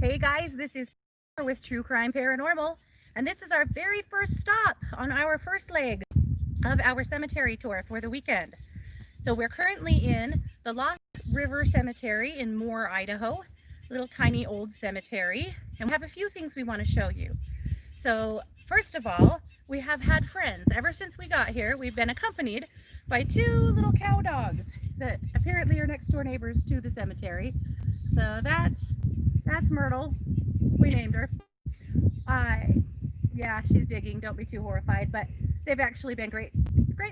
Hey guys, this is with True Crime Paranormal, and this is our very first stop on our first leg of our cemetery tour for the weekend. So we're currently in the Lost River Cemetery in Moore, Idaho, little tiny old cemetery, and we have a few things we want to show you. So first of all, we have had friends. Ever since we got here, we've been accompanied by two little cow dogs that apparently are next door neighbors to the cemetery. So that's Myrtle. We named her. Yeah, she's digging. Don't be too horrified, but they've actually been great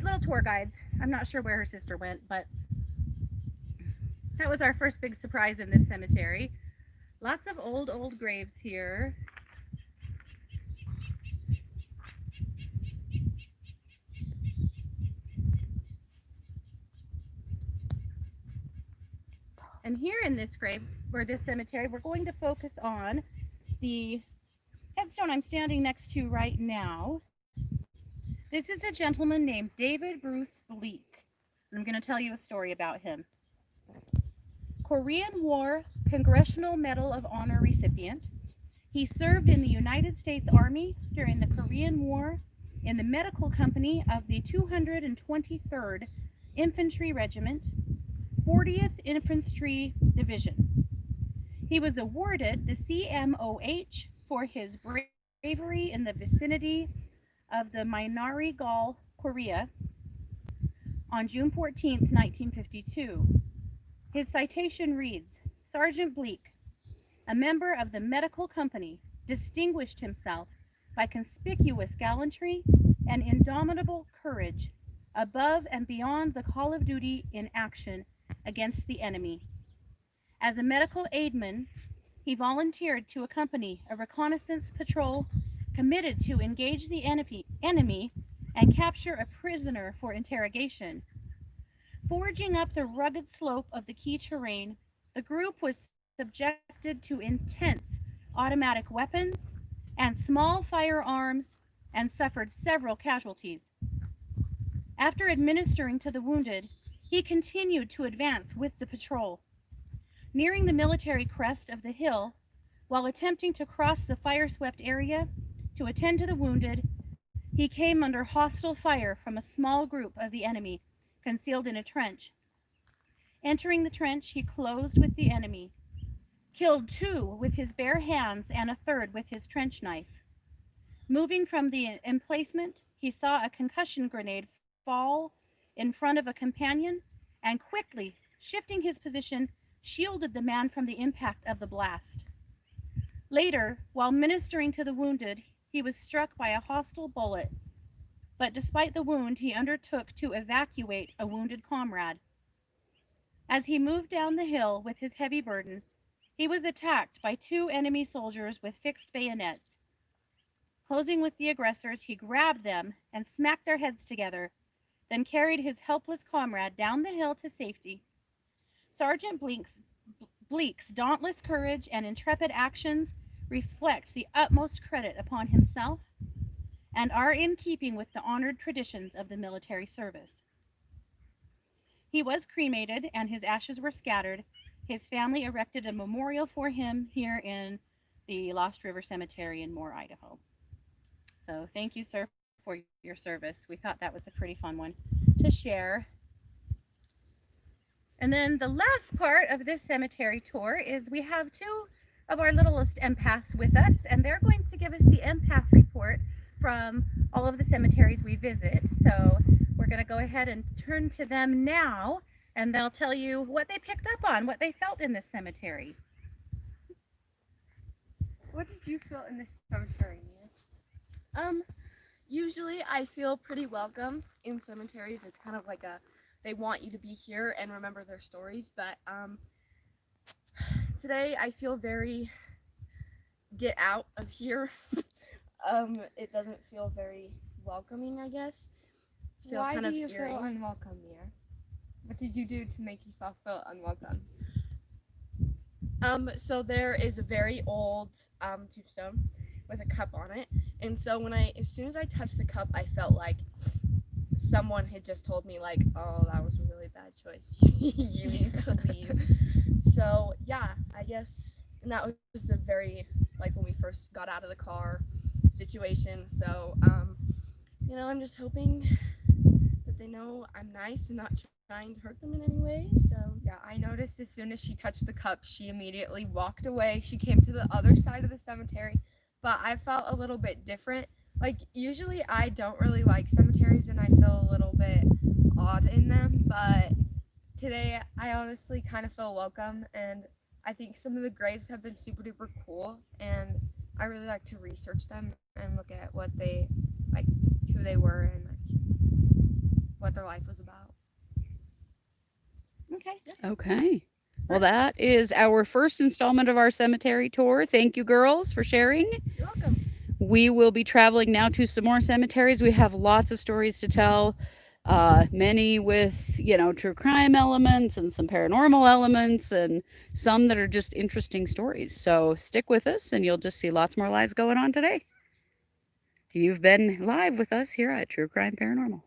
little tour guides. I'm not sure where her sister went, but that was our first big surprise in this cemetery. Lots of old graves here. And here in this grave, or this cemetery, we're going to focus on the headstone I'm standing next to right now. This is a gentleman named David Bruce Bleak. I'm going to tell you a story about him. Korean War Congressional Medal of Honor recipient. He served in the United States Army during the Korean War in the medical company of the 223rd Infantry Regiment, 40th Infantry Division. He was awarded the CMOH for his bravery in the vicinity of the Minari Gall, Korea, on June 14, 1952. His citation reads, Sergeant Bleak, a member of the medical company, distinguished himself by conspicuous gallantry and indomitable courage above and beyond the call of duty in action against the enemy. As a medical aidman, he volunteered to accompany a reconnaissance patrol committed to engage the enemy and capture a prisoner for interrogation. Forging up the rugged slope of the key terrain, the group was subjected to intense automatic weapons and small firearms and suffered several casualties. After administering to the wounded, he continued to advance with the patrol. Nearing the military crest of the hill, while attempting to cross the fire-swept area to attend to the wounded, he came under hostile fire from a small group of the enemy concealed in a trench. Entering the trench, he closed with the enemy, killed two with his bare hands and a third with his trench knife. Moving from the emplacement, he saw a concussion grenade fall in front of a companion and quickly, shifting his position, shielded the man from the impact of the blast. Later, while ministering to the wounded, he was struck by a hostile bullet, but despite the wound, he undertook to evacuate a wounded comrade. As he moved down the hill with his heavy burden, he was attacked by two enemy soldiers with fixed bayonets. Closing with the aggressors, he grabbed them and smacked their heads together, then carried his helpless comrade down the hill to safety. Sergeant Bleak's dauntless courage and intrepid actions reflect the utmost credit upon himself and are in keeping with the honored traditions of the military service. He was cremated and his ashes were scattered. His family erected a memorial for him here in the Lost River Cemetery in Moore, Idaho. So thank you, sir, for your service. We thought that was a pretty fun one to share. And then the last part of this cemetery tour is we have two of our littlest empaths with us, and they're going to give us the empath report from all of the cemeteries we visit. So we're going to go ahead and turn to them now, and they'll tell you what they picked up on, what they felt in this cemetery. What did you feel in this cemetery, Mia? Usually I feel pretty welcome in cemeteries. It's kind of like they want you to be here and remember their stories, but today I feel very get out of here. It doesn't feel very welcoming, I guess. Feels Why kind do of you eerie. feel unwelcome, Mia? What did you do to make yourself feel unwelcome? So there is a very old tombstone with a cup on it, and so as soon as I touched the cup, I felt like someone had just told me, like, oh, that was a really bad choice. You need to leave. So yeah, I guess and that was the very, like, when we first got out of the car situation. So, I'm just hoping that they know I'm nice and not trying to hurt them in any way. So Yeah, I noticed as soon as she touched the cup, she immediately walked away. She came to the other side of the cemetery, but I felt a little bit different. Like, usually I don't really like cemeteries and I feel a little bit odd in them, but today I honestly kind of feel welcome, and I think some of the graves have been super duper cool, and I really like to research them and look at what they, like, who they were and like what their life was about. Okay. Okay. Well, that is our first installment of our cemetery tour. Thank you, girls, for sharing. you're welcome. We will be traveling now to some more cemeteries. We have lots of stories to tell, many with, true crime elements and some paranormal elements and some that are just interesting stories. So stick with us and you'll just see lots more lives going on today. You've been live with us here at True Crime Paranormal.